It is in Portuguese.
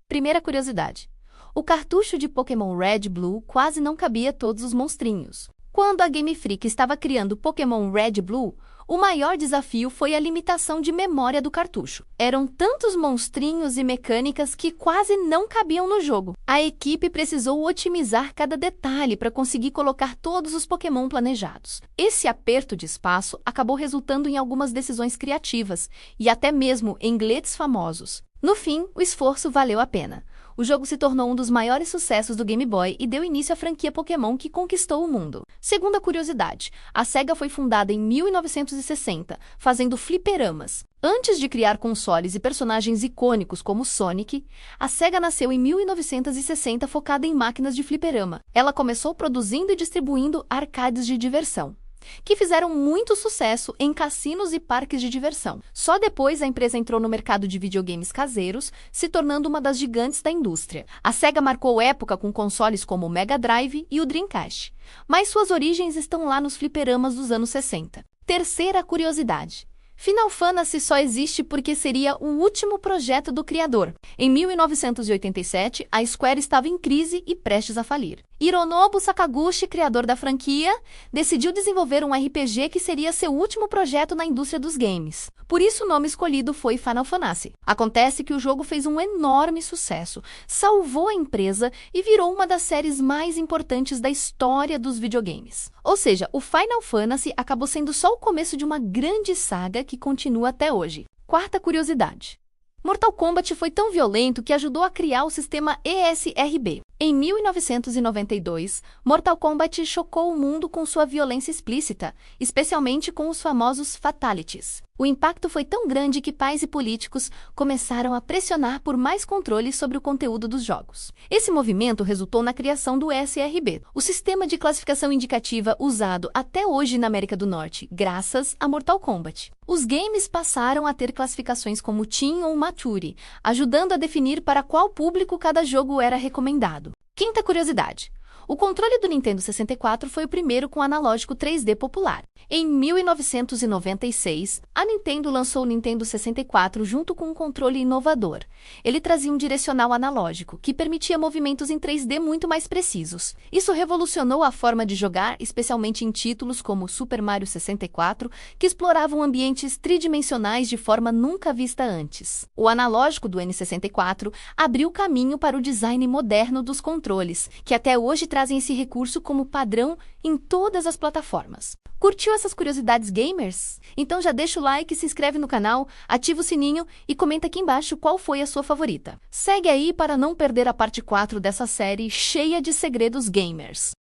Primeira curiosidade. O cartucho de Pokémon Red Blue quase não cabia todos os monstrinhos. Quando a Game Freak estava criando Pokémon Red Blue, o maior desafio foi a limitação de memória do cartucho. Eram tantos monstrinhos e mecânicas que quase não cabiam no jogo. A equipe precisou otimizar cada detalhe para conseguir colocar todos os Pokémon planejados. Esse aperto de espaço acabou resultando em algumas decisões criativas e até mesmo em glitches famosos. No fim, o esforço valeu a pena. O jogo se tornou um dos maiores sucessos do Game Boy e deu início à franquia Pokémon que conquistou o mundo. Segunda curiosidade, a SEGA foi fundada em 1960, fazendo fliperamas. Antes de criar consoles e personagens icônicos como Sonic, a SEGA nasceu em 1960 focada em máquinas de fliperama. Ela começou produzindo e distribuindo arcades de diversão, que fizeram muito sucesso em cassinos e parques de diversão. Só depois a empresa entrou no mercado de videogames caseiros, se tornando uma das gigantes da indústria. A SEGA marcou época com consoles como o Mega Drive e o Dreamcast, mas suas origens estão lá nos fliperamas dos anos 60. Terceira curiosidade. Final Fantasy só existe porque seria o último projeto do criador. Em 1987, a Square estava em crise e prestes a falir. Hironobu Sakaguchi, criador da franquia, decidiu desenvolver um RPG que seria seu último projeto na indústria dos games. Por isso o nome escolhido foi Final Fantasy. Acontece que o jogo fez um enorme sucesso, salvou a empresa e virou uma das séries mais importantes da história dos videogames. Ou seja, o Final Fantasy acabou sendo só o começo de uma grande saga que continua até hoje. Quarta curiosidade. Mortal Kombat foi tão violento que ajudou a criar o sistema ESRB. Em 1992, Mortal Kombat chocou o mundo com sua violência explícita, especialmente com os famosos Fatalities. O impacto foi tão grande que pais e políticos começaram a pressionar por mais controle sobre o conteúdo dos jogos. Esse movimento resultou na criação do ESRB, o sistema de classificação indicativa usado até hoje na América do Norte, graças a Mortal Kombat. Os games passaram a ter classificações como Teen ou Mature, ajudando a definir para qual público cada jogo era recomendado. Quinta curiosidade. O controle do Nintendo 64 foi o primeiro com analógico 3D popular. Em 1996, a Nintendo lançou o Nintendo 64 junto com um controle inovador. Ele trazia um direcional analógico, que permitia movimentos em 3D muito mais precisos. Isso revolucionou a forma de jogar, especialmente em títulos como Super Mario 64, que exploravam ambientes tridimensionais de forma nunca vista antes. O analógico do N64 abriu caminho para o design moderno dos controles, que até hoje trazem esse recurso como padrão em todas as plataformas. Curtiu essas curiosidades gamers? Então já deixa o like, se inscreve no canal, ativa o sininho e comenta aqui embaixo qual foi a sua favorita. Segue aí para não perder a parte 4 dessa série cheia de segredos gamers.